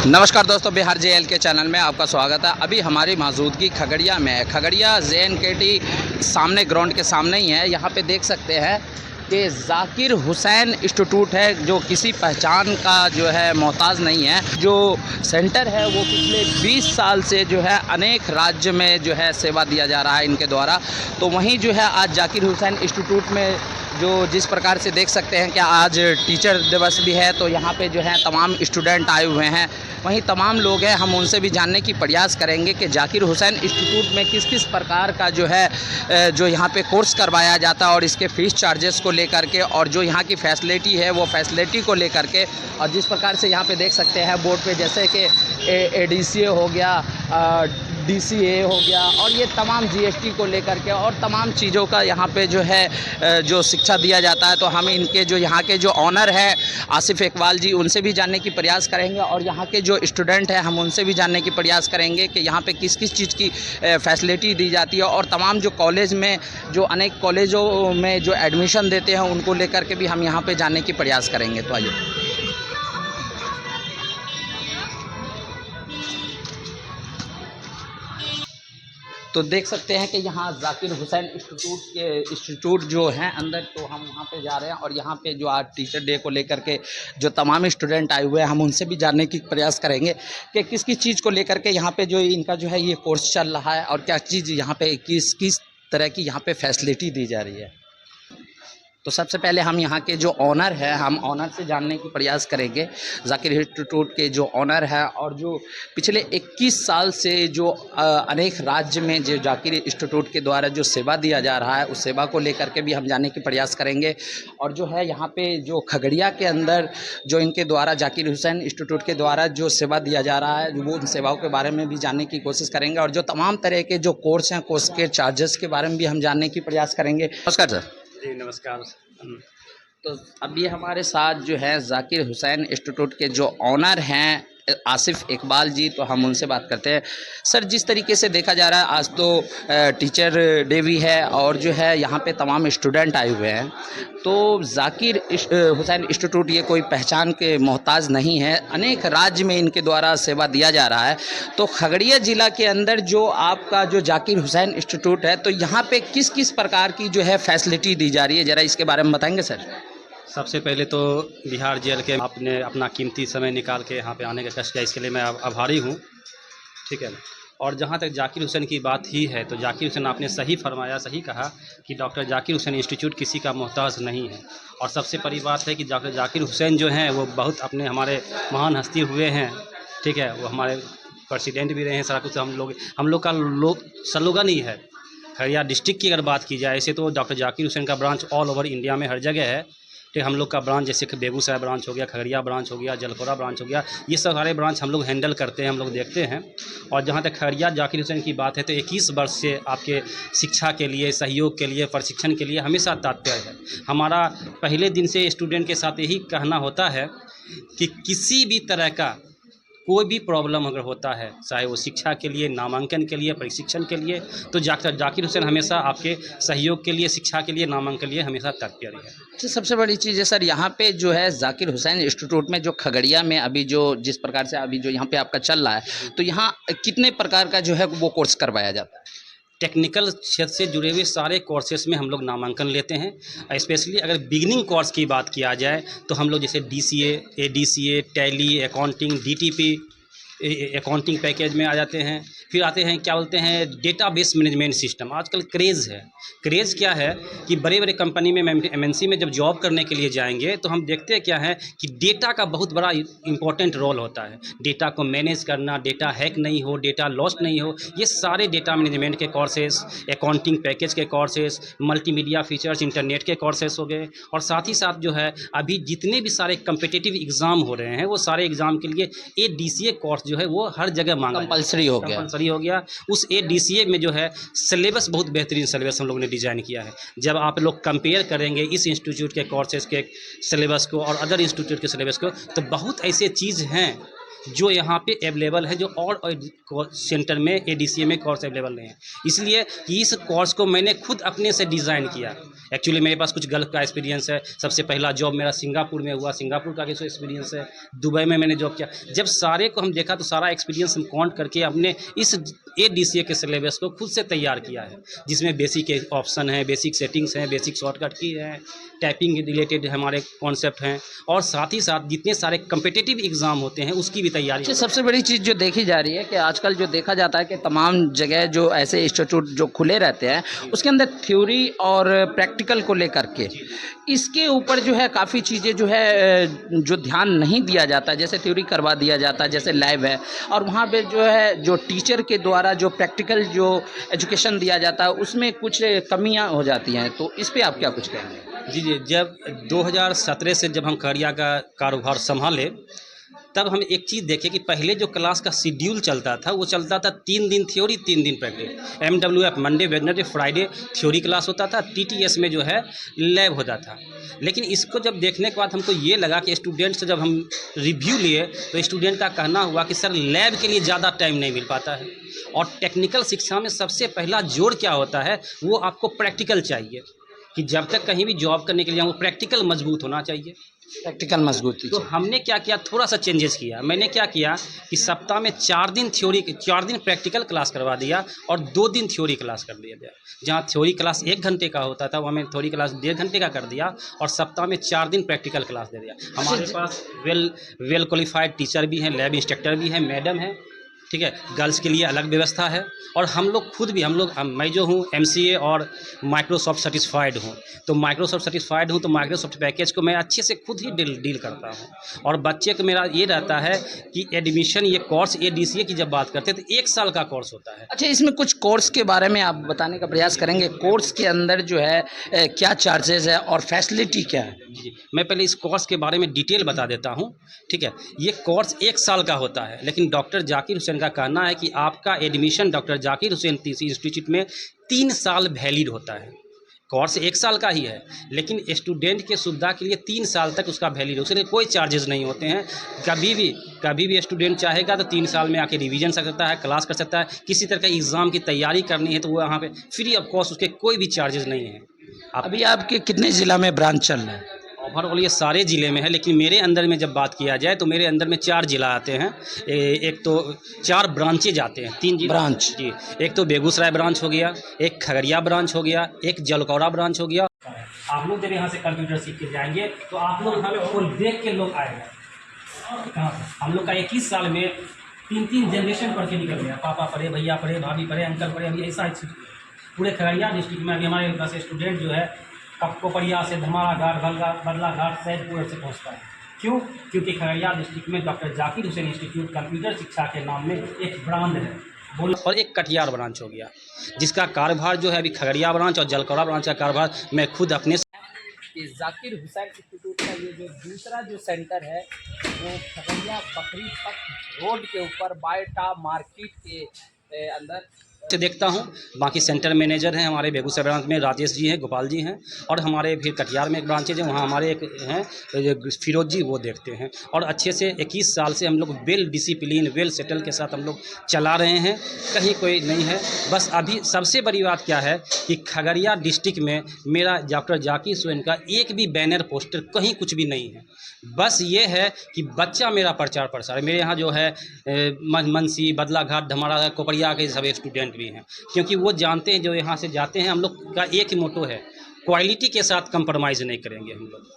नमस्कार दोस्तों, बिहार जेएल के चैनल में आपका स्वागत है। अभी हमारी मौजूदगी खगड़िया में है। खगड़िया JNKT सामने ग्राउंड के सामने ही है। यहाँ पे देख सकते हैं कि जाकिर हुसैन इंस्टीट्यूट है, जो किसी पहचान का जो है मोहताज नहीं है। जो सेंटर है वो पिछले 20 साल से जो है अनेक राज्य में जो है सेवा दिया जा रहा है इनके द्वारा। तो वहीं जो है आज जाकिर हुसैन इंस्टीट्यूट में जो जिस प्रकार से देख सकते हैं कि आज टीचर दिवस भी है, तो यहाँ पे जो है तमाम स्टूडेंट आए हुए हैं। वहीं तमाम लोग हैं, हम उनसे भी जानने की प्रयास करेंगे कि जाकिर हुसैन इंस्टीट्यूट में किस किस प्रकार का जो है जो यहाँ पे कोर्स करवाया जाता है और इसके फ़ीस चार्जेस को लेकर के, और जो यहाँ की फैसिलिटी है वो फैसिलिटी को लेकर के। और जिस प्रकार से यहाँ पे देख सकते हैं बोर्ड पे, जैसे कि ADCA हो गया, DCA हो गया, और ये तमाम GST को लेकर के और तमाम चीज़ों का यहाँ पे जो है जो शिक्षा दिया जाता है। तो हम इनके जो यहाँ के जो ऑनर है आसिफ इकबाल जी, उनसे भी जानने की प्रयास करेंगे, और यहाँ के जो स्टूडेंट हैं हम उनसे भी जानने की प्रयास करेंगे कि यहाँ पे किस किस चीज़ की फैसिलिटी दी जाती है। और तमाम जो कॉलेज में जो अनेक कॉलेजों में जो एडमिशन देते हैं उनको लेकर के भी हम यहाँ पे जानने की प्रयास करेंगे। तो आइए। तो देख सकते हैं कि यहाँ जाकिर हुसैन इंस्टीट्यूट जो हैं अंदर, तो हम वहाँ पे जा रहे हैं। और यहाँ पे जो आज टीचर डे को लेकर के जो तमाम स्टूडेंट आए हुए हैं, हम उनसे भी जानने की प्रयास करेंगे कि किस किस चीज़ को लेकर के यहाँ पे जो इनका जो है ये कोर्स चल रहा है, और क्या चीज़ यहाँ पे किस किस तरह की यहाँ पे फैसिलिटी दी जा रही है। तो सबसे पहले हम यहाँ के जो ऑनर है, हम ऑनर से जानने की प्रयास करेंगे। जाकिर इंस्टीट्यूट के जो ऑनर है, और जो पिछले 21 साल से जो अनेक राज्य में जो जाकिर इंस्टीट्यूट के द्वारा जो सेवा दिया जा रहा है, उस सेवा को लेकर के भी हम जानने की प्रयास करेंगे। और जो है यहाँ पे जो खगड़िया के अंदर जो इनके द्वारा जाकिर हुसैन इंस्टीट्यूट के द्वारा जो सेवा दिया जा रहा है, वो उन सेवाओं के बारे में भी जानने की कोशिश करेंगे। और जो तमाम तरह के जो कोर्स हैं, कोर्स के चार्जेस के बारे में भी हम जानने की प्रयास करेंगे। नमस्कार सर। जी नमस्कार। तो अभी हमारे साथ जो है जाकिर हुसैन इंस्टीट्यूट के जो ऑनर हैं आसिफ इकबाल जी, तो हम उनसे बात करते हैं। सर, जिस तरीके से देखा जा रहा है, आज तो टीचर डे भी है, और जो है यहाँ पे तमाम स्टूडेंट आए हुए हैं। तो जाकिर हुसैन इंस्टीट्यूट ये कोई पहचान के मोहताज नहीं है, अनेक राज्य में इनके द्वारा सेवा दिया जा रहा है। तो खगड़िया ज़िला के अंदर जो आपका जो जाकिर हुसैन इंस्टीट्यूट है, तो यहाँ पे किस किस प्रकार की जो है फैसिलिटी दी जा रही है, ज़रा इसके बारे में बताएंगे सर। सबसे पहले तो बिहार जेल के आपने अपना कीमती समय निकाल के यहाँ पे आने का कष्ट किया, इसके लिए मैं आभारी हूँ। ठीक है ना। और जहाँ तक जाकिर हुसैन की बात ही है, तो जाकिर हुसैन आपने सही फरमाया, सही कहा कि डॉक्टर जाकिर हुसैन इंस्टीट्यूट किसी का मोहताज नहीं है। और सबसे बड़ी बात है कि डॉक्टर जाकिर हुसैन जो हैं वो बहुत अपने हमारे महान हस्ती हुए हैं। ठीक है, वो हमारे प्रेसिडेंट भी रहे हैं, सारा कुछ हम लोग का स्लोगन ही है। खगड़िया डिस्ट्रिक्ट की अगर बात की जाए, ऐसे तो डॉक्टर जाकिर हुसैन का ब्रांच ऑल ओवर इंडिया में हर जगह है। ठीक, हम लोग का ब्रांच जैसे कि बेगूसराय ब्रांच हो गया, खगड़िया ब्रांच हो गया, जलखोरा ब्रांच हो गया, ये सब सारे ब्रांच हम लोग हैंडल करते हैं, हम लोग देखते हैं। और जहाँ तक खगड़िया जाकिर हुसैन की बात है, तो 21 वर्ष से आपके शिक्षा के लिए, सहयोग के लिए, प्रशिक्षण के लिए हमेशा तत्पर है। हमारा पहले दिन से स्टूडेंट के साथ यही कहना होता है कि किसी भी तरह का कोई भी प्रॉब्लम अगर होता है, चाहे वो शिक्षा के लिए, नामांकन के लिए, प्रशिक्षण के लिए, तो जाकिर हुसैन हमेशा आपके सहयोग के लिए, शिक्षा के लिए, नामांकन के लिए हमेशा तत्पर है। तो सबसे बड़ी चीज़ है सर, यहाँ पे जो है जाकिर हुसैन इंस्टीट्यूट में जो खगड़िया में अभी जो जिस प्रकार से अभी जो यहाँ पे आपका चल रहा है, तो यहाँ कितने प्रकार का जो है वो कोर्स करवाया जाता है। टेक्निकल क्षेत्र से जुड़े हुए सारे कोर्सेज में हम लोग नामांकन लेते हैं। स्पेशली अगर बिगिनिंग कोर्स की बात किया जाए, तो हम लोग जैसे DCA, ADCA, tally, accounting, DTP accounting package में आ जाते हैं। फिर आते हैं क्या बोलते हैं डेटाबेस मैनेजमेंट सिस्टम। आजकल क्रेज़ है। क्रेज़ क्या है कि बड़े बड़े कंपनी में, MNC में जब जॉब करने के लिए जाएंगे, तो हम देखते हैं क्या है कि डेटा का बहुत बड़ा इंपॉर्टेंट रोल होता है। डेटा को मैनेज करना, डेटा हैक नहीं हो, डेटा लॉस्ट नहीं हो, ये सारे डेटा मैनेजमेंट के कोर्सेज, अकाउंटिंग पैकेज के कोर्सेज, मल्टीमीडिया फीचर्स, इंटरनेट के कोर्सेज हो गए। और साथ ही साथ जो है अभी जितने भी सारे कम्पिटिटिव एग्ज़ाम हो रहे हैं, वो सारे एग्ज़ाम के लिए ADCA कोर्स जो है वो हर जगह मांगा, कंपलसरी हो गया। उस ADCA में जो है सिलेबस बहुत बेहतरीन सिलेबस हम लोगों ने डिज़ाइन किया है। जब आप लोग कंपेयर करेंगे इस इंस्टीट्यूट के कोर्सेज के सिलेबस को और अदर इंस्टीट्यूट के सिलेबस को, तो बहुत ऐसे चीज़ हैं जो यहाँ पे अवेलेबल है, जो और सेंटर में ADCA में कोर्स अवेलेबल नहीं है, इसलिए कि इस कोर्स को मैंने खुद अपने से डिज़ाइन किया। एक्चुअली मेरे पास कुछ गल्फ़ का एक्सपीरियंस है, सबसे पहला जॉब मेरा सिंगापुर में हुआ, सिंगापुर का किसी एक्सपीरियंस है, दुबई में मैंने जॉब किया। जब सारे को हम देखा तो सारा एक्सपीरियंस हम काउंट करके हमने इस ADCA के सिलेबस को खुद से तैयार किया है, जिसमें बेसिक ऑप्शन है, बेसिक सेटिंग्स हैं, बेसिक शॉर्टकट की हैं, टाइपिंग के रिलेटेड हमारे कॉन्सेप्ट हैं, और साथ ही साथ जितने सारे कम्पिटिटिव एग्ज़ाम होते हैं उसकी भी तैयारी। अच्छा, सबसे बड़ी चीज़ जो देखी जा रही है कि आजकल जो देखा जाता है कि तमाम जगह जो ऐसे इंस्टीट्यूट जो खुले रहते हैं उसके अंदर थ्योरी और प्रैक्टिकल को लेकर के इसके ऊपर जो है काफ़ी चीज़ें जो है जो ध्यान नहीं दिया जाता, जैसे थ्योरी करवा दिया जाता है, जैसे लैब है, और वहाँ पे जो है जो टीचर के द्वारा जो प्रैक्टिकल जो एजुकेशन दिया जाता है उसमें कुछ कमियाँ हो जाती हैं। तो इस पर आप क्या कुछ कहेंगे? जी जी, जब 2017 से जब हम खगड़िया का कारोबार संभाले तब हम एक चीज़ देखे कि पहले जो क्लास का शेड्यूल चलता था वो चलता था 3 दिन थ्योरी 3 दिन practice. MWF Monday Wednesday Friday theory class होता था, TTS में जो है लैब होता था। लेकिन इसको जब देखने के बाद हमको ये लगा कि स्टूडेंट से जब हम रिव्यू लिए तो स्टूडेंट का कहना हुआ कि सर लैब के लिए ज़्यादा टाइम नहीं मिल पाता है, और टेक्निकल शिक्षा में सबसे पहला जोड़ क्या होता है, वो आपको प्रैक्टिकल चाहिए, कि जब तक कहीं भी जॉब करने के लिए वो प्रैक्टिकल मजबूत होना चाहिए। प्रैक्टिकल मजबूती तो हमने क्या किया, थोड़ा सा चेंजेस किया। मैंने क्या किया कि सप्ताह में 4 दिन थ्योरी, 4 दिन प्रैक्टिकल क्लास करवा दिया और 2 दिन थ्योरी क्लास कर दिया गया। जहाँ थ्योरी क्लास 1 घंटे का होता था वहाँ मैं थ्योरी क्लास 1.5 घंटे का कर दिया, और सप्ताह में 4 दिन प्रैक्टिकल क्लास दे दिया। हमारे पास वेल क्वालिफाइड टीचर भी हैं, लैब इंस्ट्रक्टर भी हैं, मैडम है, ठीक है, गर्ल्स के लिए अलग व्यवस्था है, और हम लोग खुद भी मैं जो हूँ MCA और माइक्रोसॉफ्ट सर्टिफाइड हूँ, तो माइक्रोसॉफ्ट सर्टिफाइड हूँ तो माइक्रोसॉफ्ट पैकेज को मैं अच्छे से खुद ही डील करता हूँ। और बच्चे को मेरा ये रहता है कि एडमिशन, ये कोर्स ADCA की जब बात करते हैं तो 1 साल का कोर्स होता है। अच्छा, इसमें कुछ कोर्स के बारे में आप बताने का प्रयास करेंगे? कोर्स के अंदर जो है क्या चार्जेस है और फैसिलिटी क्या है? जी, मैं पहले इस कोर्स के बारे में डिटेल बता देता हूँ, ठीक है। ये कोर्स 1 साल का होता है, लेकिन डॉक्टर जाकिर हुसैन का कहना है कि आपका admission doctor Zakir Hussain institute में 3 साल वैलिड होता है। कोर्स 1 साल का ही है, लेकिन स्टूडेंट के सुविधा के लिए 3 साल तक उसका वैलिड है, उसके कोई चार्जेस नहीं होते हैं। कभी भी स्टूडेंट चाहेगा तो 3 साल में आके रिवीजन कर सकता है, क्लास कर सकता है, किसी तरह का एग्ज़ाम की तैयारी करनी है तो वो यहाँ पे फ्री ऑफ कॉस्ट, उसके कोई भी चार्जेस नहीं है। अभी आपके कितने ज़िला में ब्रांच चल रहा है? ओवरऑल ये सारे ज़िले में है, लेकिन मेरे अंदर में जब बात किया जाए तो मेरे अंदर में 4 ज़िला आते हैं। एक तो 4 ब्रांचेज आते हैं, 3 ब्रांच जी। एक तो बेगूसराय ब्रांच हो गया, एक खगड़िया ब्रांच हो गया, एक जलकौड़ा ब्रांच हो गया। आप लोग जब यहाँ से कंप्यूटर सीख के जाएंगे तो आप लोग यहाँ पे फोन देख के लोग आएंगे। कहाँ हम लोग का 21 साल में 3 जनरेशन पढ़ के निकल गया, पापा पढ़े, भैया पढ़े, भाभी पढ़े, अंकल पढ़े। अभी ऐसा पूरे खगड़िया डिस्ट्रिक्ट में अभी हमारे पास स्टूडेंट जो है कपकोपरिया से धमारा घाट, बदला घाट, सैदपुर से पहुँचता है। क्यों? क्योंकि खगड़िया डिस्ट्रिक्ट में doctor Zakir Hussain institute computer शिक्षा के नाम में एक ब्रांच है, और एक कटिहार ब्रांच हो गया, जिसका कार्यभार जो है अभी खगड़िया ब्रांच और जलकौड़ा ब्रांच का कार्यभार मैं खुद अपने। जाकिर हुसैन इंस्टीट्यूट का ये जो दूसरा जो सेंटर है वो खगड़िया बकरी पथ रोड के ऊपर बायटा मार्केट के अंदर से देखता हूँ। बाकी सेंटर मैनेजर हैं हमारे बेगूसराय ब्रांच में, राजेश जी हैं, गोपाल जी हैं, और हमारे फिर कटिहार में एक ब्रांचेज है, वहाँ हमारे एक हैं फिरोज जी, वो देखते हैं। और अच्छे से 21 साल से हम लोग वेल डिसिप्लिन, वेल सेटल के साथ हम लोग चला रहे हैं, कहीं कोई नहीं है। बस अभी सबसे बड़ी बात क्या है कि खगड़िया डिस्ट्रिक्ट में मेरा डॉक्टर जाकिर हुसैन का एक भी बैनर पोस्टर कहीं कुछ भी नहीं है। बस ये है कि बच्चा मेरा प्रचार प्रसार है। मेरे यहाँ जो है मनसी, बदला घाट, धमारा, कोपरिया के सब स्टूडेंट भी हैं, क्योंकि वो जानते हैं जो यहाँ से जाते हैं, हम लोग का एक ही मोटो है, क्वालिटी के साथ कंप्रोमाइज़ नहीं करेंगे हम लोग,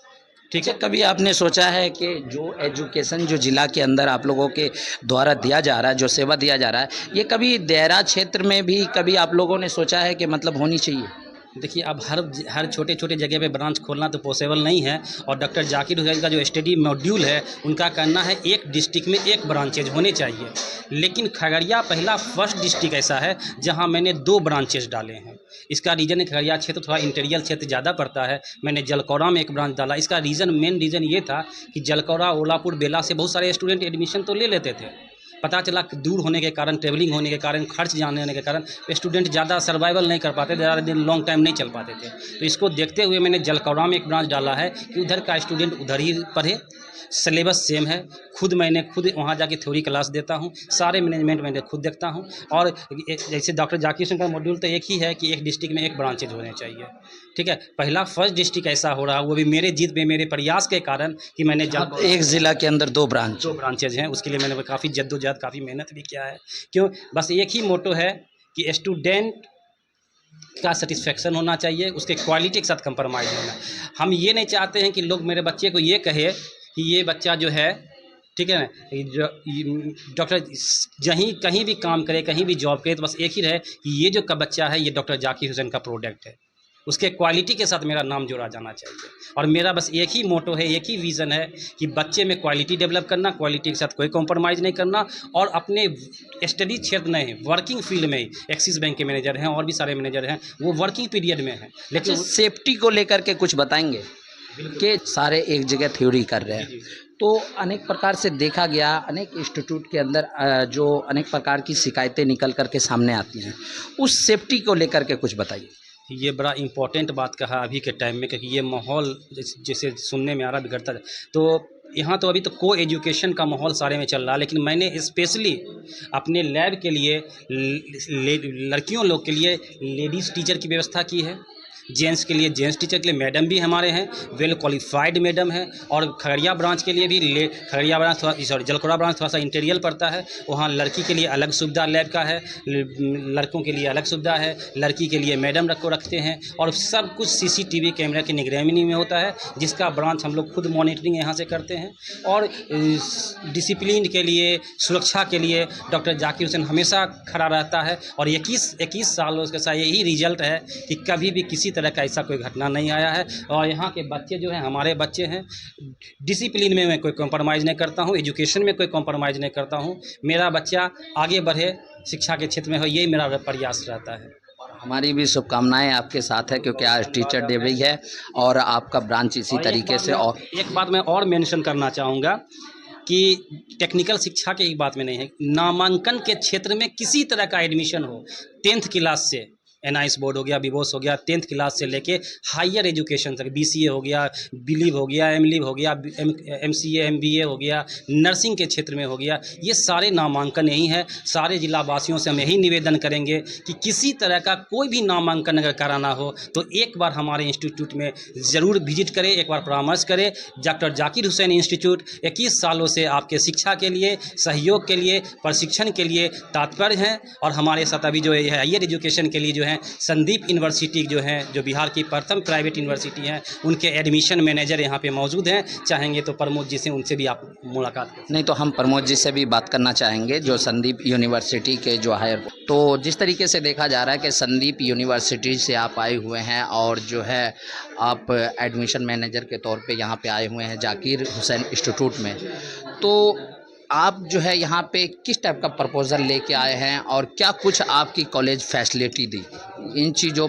ठीक है। कभी आपने सोचा है कि जो एजुकेशन जो ज़िला के अंदर आप लोगों के द्वारा दिया जा रहा है, जो सेवा दिया जा रहा है, ये कभी देहरा क्षेत्र में भी कभी आप लोगों ने सोचा है कि मतलब होनी चाहिए? देखिए, अब हर छोटे छोटे जगह पे ब्रांच खोलना तो पॉसिबल नहीं है, और डॉक्टर जाकिर हुसैन का जो स्टडी मॉड्यूल है उनका कहना है एक डिस्ट्रिक्ट में एक ब्रांचेज होने चाहिए। लेकिन खगड़िया पहला फर्स्ट डिस्ट्रिक्ट ऐसा है जहां मैंने 2 ब्रांचेज डाले हैं। इसका रीज़न है, खगड़िया क्षेत्र थोड़ा इंटीरियर क्षेत्र ज़्यादा पड़ता है, मैंने जलकौड़ा में एक ब्रांच डाला। इसका मेन रीज़न ये था कि जलकौड़ा, ओलापुर, बेला से बहुत सारे स्टूडेंट एडमिशन तो ले लेते थे, पता चला कि दूर होने के कारण, ट्रेवलिंग होने के कारण, खर्च जाने होने के कारण स्टूडेंट ज़्यादा सर्वाइवल नहीं कर पाते, ज़्यादा दिन लॉन्ग टाइम नहीं चल पाते थे। तो इसको देखते हुए मैंने जलकौड़ा में एक ब्रांच डाला है कि उधर का स्टूडेंट उधर ही पढ़े, सिलेबस सेम है। खुद वहाँ जाके थ्योरी क्लास देता हूँ, सारे मैनेजमेंट मैंने खुद देखता हूँ। और जैसे डॉक्टर जाकिर हुसैन का मॉड्यूल तो एक ही है कि एक डिस्ट्रिक्ट में एक ब्रांचेज होने चाहिए, ठीक है। पहला फर्स्ट डिस्ट्रिक्ट ऐसा हो रहा है, वो भी मेरे जीत में, मेरे प्रयास के कारण कि मैंने अब एक ज़िला के अंदर 2 ब्रांच। 2 ब्रांचेज हैं। उसके लिए मैंने काफ़ी जद्दोजहद, काफ़ी मेहनत भी किया है। क्यों? बस एक ही मोटो है कि स्टूडेंट का सेटिस्फेक्शन होना चाहिए, उसके क्वालिटी के साथ कंप्रोमाइज़ होना। हम ये नहीं चाहते हैं कि लोग मेरे बच्चे को ये कहे कि ये बच्चा जो है, ठीक है ना, डॉक्टर कहीं भी काम करे, कहीं भी जॉब करे, तो बस एक ही रहे कि ये जो का बच्चा है ये डॉक्टर जाकिर हुसैन का प्रोडक्ट है। उसके क्वालिटी के साथ मेरा नाम जोड़ा जाना चाहिए। और मेरा बस एक ही मोटो है, एक ही विज़न है कि बच्चे में क्वालिटी डेवलप करना, क्वालिटी के साथ कोई कॉम्प्रोमाइज़ नहीं करना। और अपने स्टडी क्षेत्र में, वर्किंग फील्ड में, एक्सिस बैंक के मैनेजर हैं और भी सारे मैनेजर हैं, वो वर्किंग पीरियड में हैं, लेकिन सेफ्टी को लेकर के कुछ बताएंगे कि सारे एक जगह थ्योरी कर रहे हैं, तो अनेक प्रकार से देखा गया, अनेक इंस्टीट्यूट के अंदर जो अनेक प्रकार की शिकायतें निकल करके सामने आती हैं, उस सेफ्टी को लेकर के कुछ बताइए। ये बड़ा इम्पोर्टेंट बात कहा अभी के टाइम में, क्योंकि ये माहौल जैसे सुनने में आ रहा बिगड़ता है। तो यहाँ तो अभी तो को एजुकेशन का माहौल सारे में चल रहा है, लेकिन मैंने स्पेशली अपने लैब के लिए लड़कियों लोग के लिए लेडीज़ टीचर की व्यवस्था की है। जेंट्स के लिए जेंट्स टीचर के लिए मैडम भी हमारे हैं, वेल क्वालिफाइड मैडम है। और खगड़िया ब्रांच के लिए भी खगड़िया ब्रांच जलकोरा ब्रांच थोड़ा सा इंटीरियर पड़ता है, वहाँ लड़की के लिए अलग सुविधा लैब का है, लड़कों के लिए अलग सुविधा है, लड़की के लिए मैडम रखते हैं। और सब कुछ CCTV कैमरा की निगरानी में होता है, जिसका ब्रांच हम लोग खुद मॉनिटरिंग यहाँ से करते हैं। और डिसिप्लिन के लिए, सुरक्षा के लिए डॉक्टर जाकिर हुसैन हमेशा खड़ा रहता है। और 21 सालों के साथ यही रिजल्ट है कि कभी भी किसी तरह का ऐसा कोई घटना नहीं आया है। और यहाँ के बच्चे जो हैं, हमारे बच्चे हैं, डिसिप्लिन में मैं कोई कॉम्प्रोमाइज़ नहीं करता हूँ, एजुकेशन में कोई कॉम्प्रोमाइज़ नहीं करता हूँ। मेरा बच्चा आगे बढ़े, शिक्षा के क्षेत्र में हो, यही मेरा प्रयास रहता है। हमारी भी शुभकामनाएं आपके साथ है, क्योंकि आज टीचर डे भी है और आपका ब्रांच इसी तरीके से। और एक बात मैं और मेंशन करना चाहूँगा कि टेक्निकल शिक्षा की ही बात में नहीं है, नामांकन के क्षेत्र में किसी तरह का एडमिशन हो, 10th क्लास से NIS बोर्ड हो गया, विवोस हो गया, 10th क्लास से लेके हायर एजुकेशन तक, BCA हो गया, बिलीव हो गया, MLiv हो गया, MCA MBA हो गया, नर्सिंग के क्षेत्र में हो गया, ये सारे नामांकन यही है। सारे जिला वासियों से हम यही निवेदन करेंगे कि किसी तरह का कोई भी नामांकन अगर कराना हो तो एक बार हमारे इंस्टीट्यूट में ज़रूर विजिट करें, एक बार परामर्श करें। डॉक्टर जाकिर हुसैन इंस्टीट्यूट 21 सालों से आपके शिक्षा के लिए, सहयोग के लिए, प्रशिक्षण के लिए तात्पर्य हैं। और हमारे साथ अभी जो है हायर एजुकेशन के लिए जो है संदीप यूनिवर्सिटी जो है, जो बिहार की प्रथम प्राइवेट यूनिवर्सिटी है, उनके एडमिशन मैनेजर यहाँ पे मौजूद हैं। चाहेंगे तो प्रमोद जी से, उनसे भी आप मुलाकात करें। नहीं तो हम प्रमोद जी से भी बात करना चाहेंगे, जो संदीप यूनिवर्सिटी के जो हायर। तो जिस तरीके से देखा जा रहा है कि संदीप यूनिवर्सिटी से आप आए हुए हैं और जो है आप एडमिशन मैनेजर के तौर पे यहाँ पे आए हुए हैं जाकिर हुसैन इंस्टीट्यूट में, तो आप जो है यहाँ पे किस टाइप का प्रपोजल लेके आए हैं और क्या कुछ आपकी कॉलेज फैसिलिटी दी इन चीज़ों।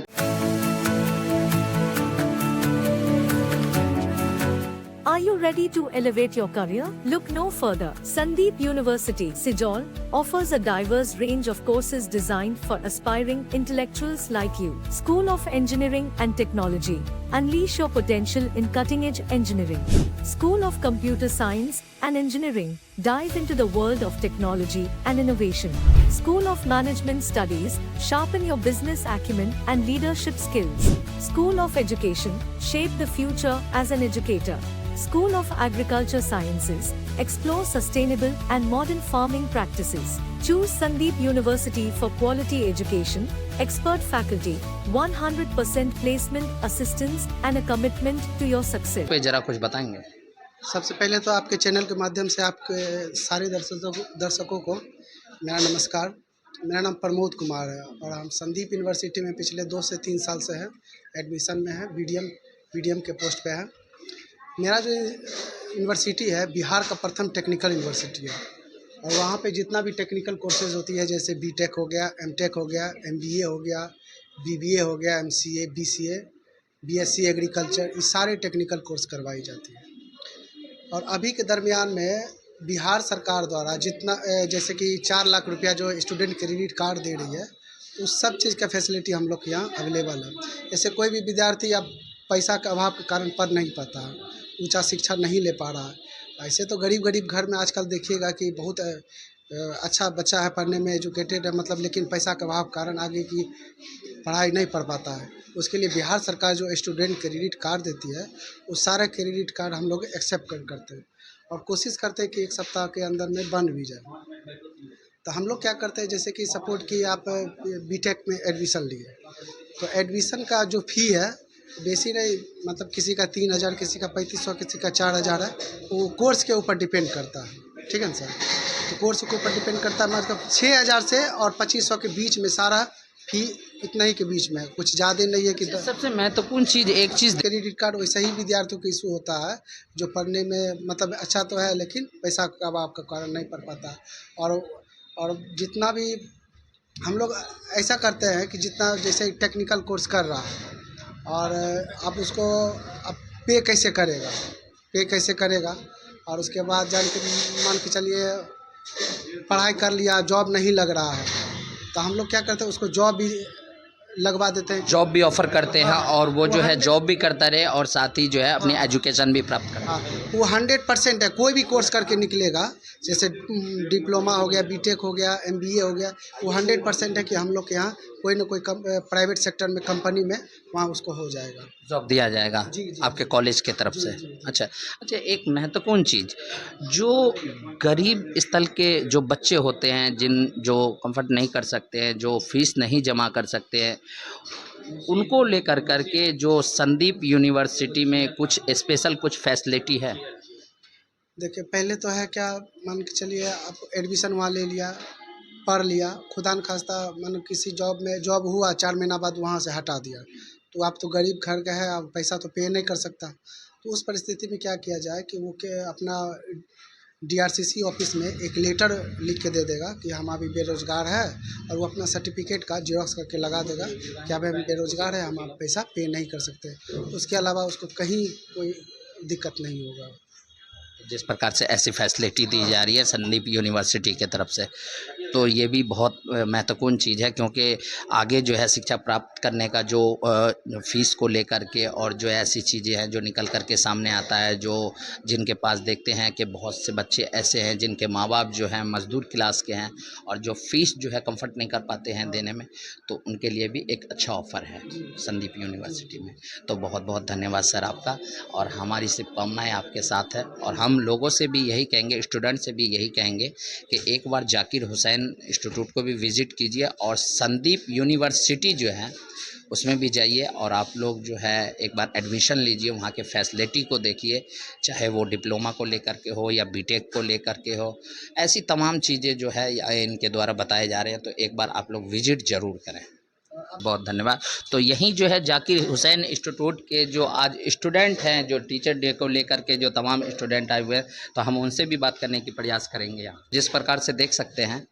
Are you ready to elevate your career? Look no further. Sandeep University, Sijol, offers a diverse range of courses designed for aspiring intellectuals like you. School of Engineering and Technology. Unleash your potential in cutting-edge engineering. School of Computer Science and Engineering. Dive into the world of technology and innovation. School of Management Studies. Sharpen your business acumen and leadership skills. School of Education. Shape the future as an educator. School of Agriculture Sciences. Explore sustainable and modern farming practices. Choose Sandeep University for quality education, expert faculty, 100% placement assistance and a commitment to your success. पे जरा कुछ बताएंगे। सबसे पहले तो आपके channel के माध्यम से आपके सारे दर्शकों को मेरा नमस्कार। मेरा नाम प्रमोद कुमार है और हम संदीप यूनिवर्सिटी में पिछले 2 से 3 साल से हैं, एडमिशन में है, BDM के पोस्ट पे है। मेरा जो यूनिवर्सिटी है बिहार का प्रथम टेक्निकल यूनिवर्सिटी है और वहाँ पे जितना भी टेक्निकल कोर्सेज होती है, जैसे BTech हो गया, MTech हो गया, MBA हो गया, BBA हो गया, MCA, BCA, BSc एग्रीकल्चर, ये सारे टेक्निकल कोर्स करवाई जाती है। और अभी के दरमियान में बिहार सरकार द्वारा जितना जैसे कि 4 लाख रुपया जो स्टूडेंट क्रेडिट कार्ड दे रही है, उस सब चीज़ का फैसिलिटी हम लोग के यहाँ अवेलेबल है। जैसे कोई भी विद्यार्थी अब पैसा के अभाव के कारण पढ़ नहीं पाता है, ऊंचा शिक्षा नहीं ले पा रहा है, ऐसे तो गरीब गरीब घर में आजकल देखिएगा कि बहुत अच्छा बच्चा है, पढ़ने में एजुकेटेड है मतलब, लेकिन पैसा के अभाव कारण आगे की पढ़ाई नहीं पढ़ पाता है। उसके लिए बिहार सरकार जो स्टूडेंट क्रेडिट कार्ड देती है, उस सारे क्रेडिट कार्ड हम लोग एक्सेप्ट करते हैं और कोशिश करते हैं कि 1 सप्ताह के अंदर में बन भी जाए। तो हम लोग क्या करते हैं, जैसे कि सपोर्ट कि आप बीटेक में एडमिशन लिए, तो एडमिशन का जो फ़ी है बेसी नहीं, मतलब किसी का 3,000, किसी का 3,500, किसी का 4,000 है, वो कोर्स के ऊपर डिपेंड करता है। ठीक है ना सर? तो कोर्स के ऊपर डिपेंड करता है, मतलब 6,000 से और 2,500 के बीच में सारा फ़ी इतना ही के बीच में है, कुछ ज़्यादा नहीं है कि सबसे महत्वपूर्ण चीज़ एक चीज़, क्रेडिट कार्ड वैसे ही विद्यार्थियों को इशू होता है जो पढ़ने में मतलब अच्छा तो है, लेकिन पैसा का अभाव का कारण नहीं पढ़ पाता। और जितना भी हम लोग ऐसा करते हैं कि जितना जैसे टेक्निकल कोर्स कर रहा है और आप उसको अब पे कैसे करेगा और उसके बाद जान के मान के चलिए पढ़ाई कर लिया, जॉब नहीं लग रहा है, तो हम लोग क्या करते हैं, उसको जॉब भी लगवा देते हैं। जॉब भी ऑफ़र करते हैं और वो जो है जॉब भी करता रहे और साथ ही जो है अपनी एजुकेशन भी प्राप्त करे। हाँ, वो 100% है। कोई भी कोर्स करके निकलेगा, जैसे डिप्लोमा हो गया, बीटेक हो गया, एमबीए हो गया, वो 100% है कि हम लोग के यहाँ कोई ना कोई प्राइवेट सेक्टर में, कंपनी में वहाँ उसको हो जाएगा, जॉब दिया जाएगा जी। आपके कॉलेज की तरफ से। जी। अच्छा अच्छा, एक महत्वपूर्ण चीज़, जो गरीब स्तर के जो बच्चे होते हैं, जो कंफर्ट नहीं कर सकते हैं, जो फीस नहीं जमा कर सकते हैं, उनको लेकर के जो संदीप यूनिवर्सिटी में कुछ स्पेशल कुछ फैसिलिटी है? देखिए, पहले तो है क्या, मान के चलिए आप एडमिशन वहाँ ले लिया, पढ़ लिया, खुदा न खास्ता मान किसी जॉब हुआ, 4 महीना बाद वहाँ से हटा दिया, तो आप तो गरीब घर का है, आप पैसा तो पे नहीं कर सकता। तो उस परिस्थिति में क्या किया जाए कि वो के अपना डीआरसीसी ऑफिस में एक लेटर लिख के दे देगा कि हम अभी बेरोज़गार है, और वो अपना सर्टिफिकेट का जेरॉक्स करके लगा देगा कि अभी हम बेरोज़गार है, हम आप पैसा पे नहीं कर सकते। उसके अलावा उसको कहीं कोई दिक्कत नहीं होगा। जिस प्रकार से ऐसी फैसिलिटी दी जा रही है संदीप यूनिवर्सिटी की तरफ से, तो ये भी बहुत महत्वपूर्ण चीज़ है, क्योंकि आगे जो है शिक्षा प्राप्त करने का जो फ़ीस को लेकर के और जो ऐसी चीज़ें हैं जो निकल कर के सामने आता है, जो जिनके पास देखते हैं कि बहुत से बच्चे ऐसे हैं जिनके माँ बाप जो हैं मज़दूर क्लास के हैं और जो फ़ीस जो है कंफर्ट नहीं कर पाते हैं देने में, तो उनके लिए भी एक अच्छा ऑफ़र है संदीप यूनिवर्सिटी में। तो बहुत बहुत धन्यवाद सर आपका, और हमारी शुभकामनाएँ आपके साथ है, और हम लोगों से भी यही कहेंगे, स्टूडेंट से भी यही कहेंगे कि एक बार जाकिर हुसैन इंस्टीट्यूट को भी विज़िट कीजिए और संदीप यूनिवर्सिटी जो है उसमें भी जाइए, और आप लोग जो है एक बार एडमिशन लीजिए, वहाँ के फैसिलिटी को देखिए, चाहे वो डिप्लोमा को लेकर के हो या बीटेक को लेकर के हो, ऐसी तमाम चीज़ें जो है इनके द्वारा बताए जा रहे हैं, तो एक बार आप लोग विज़िट ज़रूर करें। बहुत धन्यवाद। तो यहीं जो है जाकिर हुसैन इंस्टीट्यूट के जो आज स्टूडेंट हैं, जो टीचर डे को लेकर के जो तमाम स्टूडेंट आए हुए हैं, तो हम उनसे भी बात करने की प्रयास करेंगे। यहाँ जिस प्रकार से देख सकते हैं,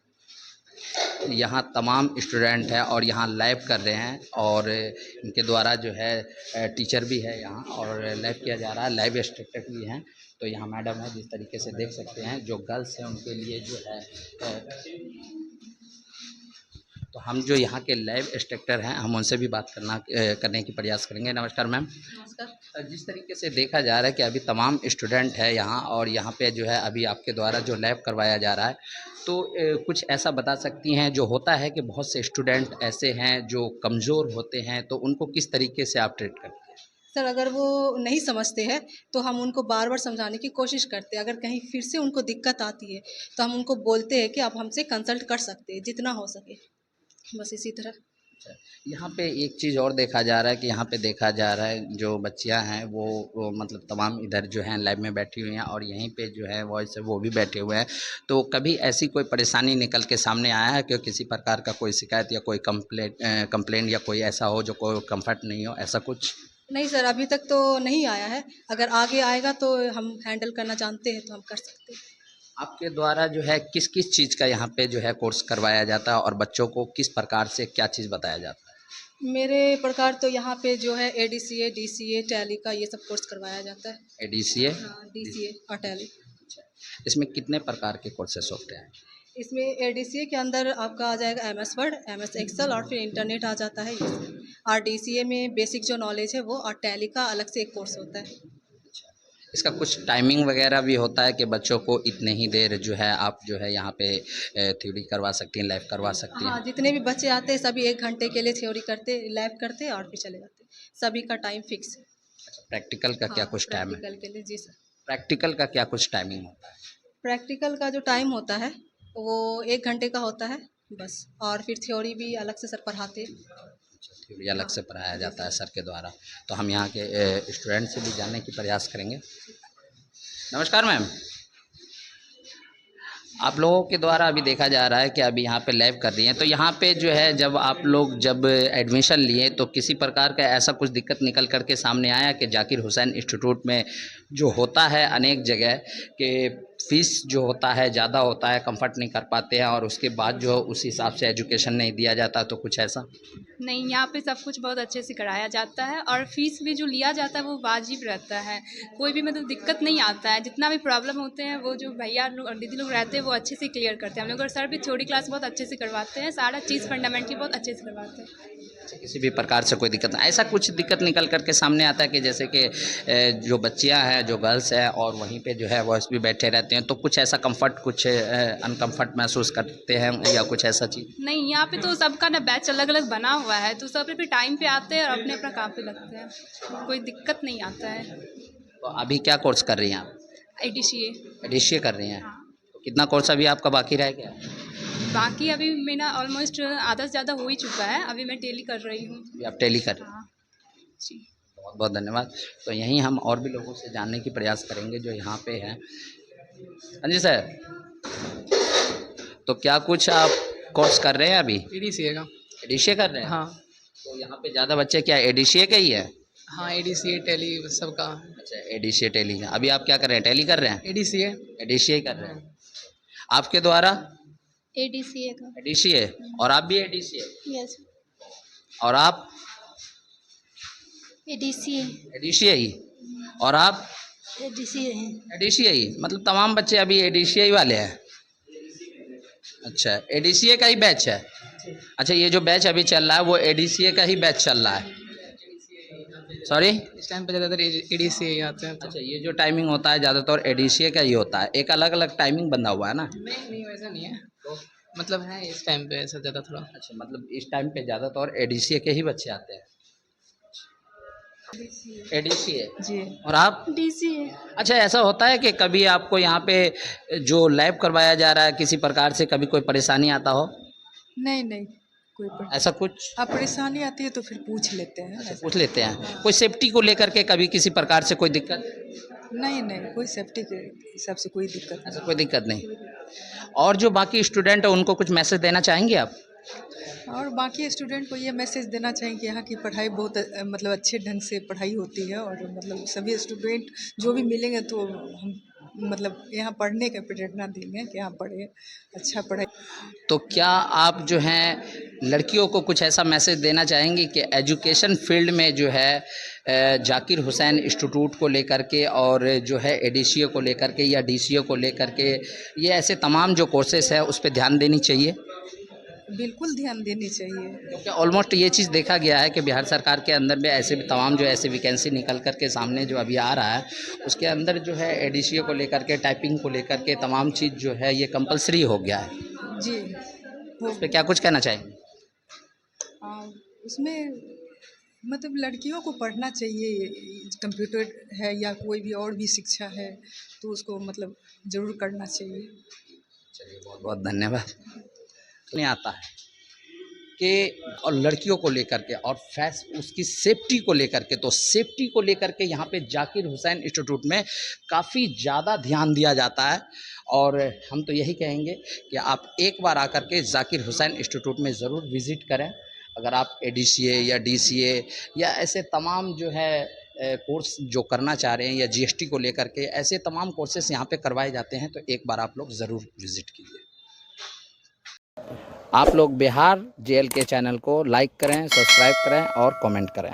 यहाँ तमाम स्टूडेंट हैं और यहाँ लैब कर रहे हैं, और इनके द्वारा जो है टीचर भी है यहाँ और लैब किया जा रहा है, लैब इंस्ट्रक्टर भी हैं। तो यहाँ मैडम है, जिस तरीके से देख सकते हैं, जो गर्ल्स हैं उनके लिए जो है तो हम जो यहाँ के लैब इंस्ट्रक्टर हैं, हम उनसे भी बात करने की प्रयास करेंगे। नमस्कार मैम। नमस्कार। जिस तरीके से देखा जा रहा है कि अभी तमाम स्टूडेंट है यहाँ, और यहाँ पे जो है अभी आपके द्वारा जो लैब करवाया जा रहा है, तो कुछ ऐसा बता सकती हैं, जो होता है कि बहुत से स्टूडेंट ऐसे हैं जो कमज़ोर होते हैं, तो उनको किस तरीके से आप ट्रीट करते हैं? सर, अगर वो नहीं समझते हैं तो हम उनको बार बार समझाने की कोशिश करते हैं। अगर कहीं फिर से उनको दिक्कत आती है तो हम उनको बोलते हैं कि आप हमसे कंसल्ट कर सकते हैं जितना हो सके, बस इसी तरह। यहाँ पे एक चीज़ और देखा जा रहा है कि यहाँ पे देखा जा रहा है जो बच्चियाँ हैं वो मतलब तमाम इधर जो हैं लैब में बैठी हुई हैं, और यहीं पे जो है वॉइस है वो भी बैठे हुए हैं। तो कभी ऐसी कोई परेशानी निकल के सामने आया है कि किसी प्रकार का कोई शिकायत या कोई कंप्लेंट या कोई ऐसा हो जो कोई कंफर्ट नहीं हो, ऐसा कुछ? नहीं सर, अभी तक तो नहीं आया है। अगर आगे आएगा तो हम हैंडल करना जानते हैं तो हम कर सकते हैं। आपके द्वारा जो है किस किस चीज़ का यहाँ पे जो है कोर्स करवाया जाता है, और बच्चों को किस प्रकार से क्या चीज़ बताया जाता है? मेरे प्रकार तो यहाँ पे जो है ADCA, DCA, टैली का ये सब कोर्स करवाया जाता है। ADCA? हाँ, DCA और टैली। इसमें कितने प्रकार के कोर्सेस होते हैं? इसमें ADCA के अंदर आपका आ जाएगा MS वर्ड, MS एक्सेल, और फिर इंटरनेट आ जाता है ये सब। और DCA में बेसिक जो नॉलेज है वो, और टैली का अलग से एक कोर्स होता है। इसका कुछ टाइमिंग वगैरह भी होता है कि बच्चों को इतने ही देर जो है आप जो है यहाँ पे थ्योरी करवा सकती हैं, लैब करवा सकती हैं? हाँ, जितने भी बच्चे आते हैं सभी 1 घंटे के लिए थ्योरी करते, लैब करते और फिर चले जाते। सभी का टाइम फिक्स है। प्रैक्टिकल का क्या हाँ, कुछ टाइम है? प्रैक्टिकल के लिए जी सर। प्रैक्टिकल का क्या कुछ टाइमिंग होता है? प्रैक्टिकल का जो टाइम होता है वो 1 घंटे का होता है बस, और फिर थ्योरी भी अलग से सर पढ़ाते हैं। थ्योरी अलग से पढ़ाया जाता है सर के द्वारा। तो हम यहाँ के स्टूडेंट से भी जानने की प्रयास करेंगे। नमस्कार मैम, आप लोगों के द्वारा अभी देखा जा रहा है कि अभी यहाँ पे लैब कर रही हैं, तो यहाँ पे जो है जब आप लोग जब एडमिशन लिए तो किसी प्रकार का ऐसा कुछ दिक्कत निकल कर के सामने आया कि जाकिर हुसैन इंस्टीट्यूट में जो होता है अनेक जगह कि फ़ीस जो होता है ज़्यादा होता है, कंफर्ट नहीं कर पाते हैं और उसके बाद जो उस हिसाब से एजुकेशन नहीं दिया जाता, तो कुछ ऐसा? नहीं, यहाँ पे सब कुछ बहुत अच्छे से कराया जाता है और फीस भी जो लिया जाता है वो वाजिब रहता है। कोई भी मतलब दिक्कत नहीं आता है। जितना भी प्रॉब्लम होते हैं वो जो भैया लोग और दीदी लोग रहते हैं वो अच्छे से क्लियर करते हैं। हम लोग और सर भी थ्योरी क्लास बहुत अच्छे से करवाते हैं, सारा चीज़ फंडामेंटली बहुत अच्छे से करवाते हैं। किसी भी प्रकार से कोई दिक्कत नहीं, ऐसा कुछ दिक्कत निकल करके सामने आता है कि जैसे कि जो बच्चियां हैं, जो गर्ल्स हैं और वहीं पे जो है बॉयज़ भी बैठे रहते हैं, तो कुछ ऐसा कंफर्ट, कुछ अनकंफर्ट महसूस करते हैं या कुछ ऐसा चीज़? नहीं, यहाँ पे तो सबका ना बैच अलग अलग बना हुआ है, तो सब भी टाइम पे आते हैं और अपने अपना काम पे लगते हैं, कोई दिक्कत नहीं आता है। तो अभी क्या कोर्स कर रही हैं आप? ADCA एडीसीए कर रही हैं। तो कितना कोर्स अभी आपका बाकी रह गया? बाकी अभी मेरा ऑलमोस्ट आधा से ज़्यादा हो ही चुका है। अभी मैं टेली कर रही हूँ। अभी आप टेली कर रहे हैं। हाँ जी। बहुत बहुत धन्यवाद। तो यहीं हम और भी लोगों से जानने की प्रयास करेंगे जो यहाँ पे हैं। हाँ जी सर, तो क्या कुछ आप कोर्स कर रहे हैं अभी? एडीसीए का। एडीसीए कर रहे हैं? हाँ तो यहाँ पे ज़्यादा बच्चे क्या एडीसीए के ही है? हाँ, एडीसीए टेली सबका। अच्छा, एडीसीए टेली का। अभी आप क्या कर रहे हैं, टेली कर रहे हैं? एडीसीए। एडीसीए कर रहे हैं। आपके द्वारा? ADCA का। एडीसीए। और आप भी एडीसीए? यस। और आप? ADCA। एडीसीए ही। और आप? ADCA है। एडीसीए ही, मतलब तमाम बच्चे अभी एडीसीए ही वाले हैं। अच्छा, एडीसीए का ही बैच है? अच्छा, ये जो बैच अभी चल रहा है वो एडीसीए का ही बैच चल रहा है? सॉरी? इस टाइम पे ज़्यादातर एडीसीए आते हैं तो। अच्छा, ये जो टाइमिंग होता है ज़्यादातर एडीसीए का ही होता है, एक अलग अलग टाइमिंग बंधा हुआ है ना? नहीं वैसा नहीं है, मतलब है इस टाइम पे ऐसा ज़्यादा थोड़ा। अच्छा, मतलब इस टाइम पे ज़्यादातर एडीसीए के ही बच्चे आते हैं? एडीसीए। जी। और आप? DCA। अच्छा, ऐसा होता है कि कभी आपको यहाँ पे जो लैब करवाया जा रहा है किसी प्रकार से कभी कोई परेशानी आता हो? नहीं कोई ऐसा कुछ परेशानी आती है तो फिर पूछ लेते हैं ऐसा। पूछ लेते हैं? कोई सेफ्टी को लेकर के कभी किसी प्रकार से कोई दिक्कत? नहीं कोई सेफ्टी के हिसाब से कोई दिक्कत ऐसा नहीं। कोई दिक्कत नहीं। और जो बाकी स्टूडेंट है उनको कुछ मैसेज देना चाहेंगे आप? और बाकी स्टूडेंट को ये मैसेज देना चाहिए कि यहाँ की पढ़ाई बहुत मतलब अच्छे ढंग से पढ़ाई होती है और मतलब सभी स्टूडेंट जो भी मिलेंगे तो हम मतलब यहाँ पढ़ने का प्रेरणा देंगे कि यहाँ पढ़े, अच्छा पढ़े। तो क्या आप जो हैं लड़कियों को कुछ ऐसा मैसेज देना चाहेंगे कि एजुकेशन फील्ड में जो है जाकिर हुसैन इंस्टीट्यूट को लेकर के और जो है एडीसीए को लेकर के या डीसीए को लेकर के ये ऐसे तमाम जो कोर्सेस है उस पर ध्यान देनी चाहिए? बिल्कुल ध्यान देनी चाहिए। क्योंकि ऑलमोस्ट ये चीज़ देखा गया है कि बिहार सरकार के अंदर में ऐसे भी तमाम जो ऐसे वैकेंसी निकल कर के सामने जो अभी आ रहा है उसके अंदर जो है एडीसीए को लेकर के, टाइपिंग को लेकर के तमाम चीज़ जो है ये कंपलसरी हो गया है। जी उस पर क्या कुछ कहना चाहेंगे? उसमें मतलब लड़कियों को पढ़ना चाहिए, कंप्यूटर है या कोई भी और भी शिक्षा है तो उसको मतलब ज़रूर करना चाहिए। चलिए, बहुत बहुत धन्यवाद। नहीं आता है कि और लड़कियों को लेकर के और उसकी सेफ्टी को लेकर के, तो सेफ्टी को लेकर के यहाँ पे जाकिर हुसैन इंस्टीट्यूट में काफ़ी ज़्यादा ध्यान दिया जाता है और हम तो यही कहेंगे कि आप एक बार आकर के जाकिर हुसैन इंस्टीट्यूट में ज़रूर विज़िट करें। अगर आप एडीसीए या डीसीए या ऐसे तमाम जो है कोर्स जो करना चाह रहे हैं या जीएसटी को लेकर के ऐसे तमाम कोर्सेस यहाँ पे करवाए जाते हैं, तो एक बार आप लोग ज़रूर विज़िट कीजिए। आप लोग बिहार जेएलके चैनल को लाइक करें, सब्सक्राइब करें और कमेंट करें।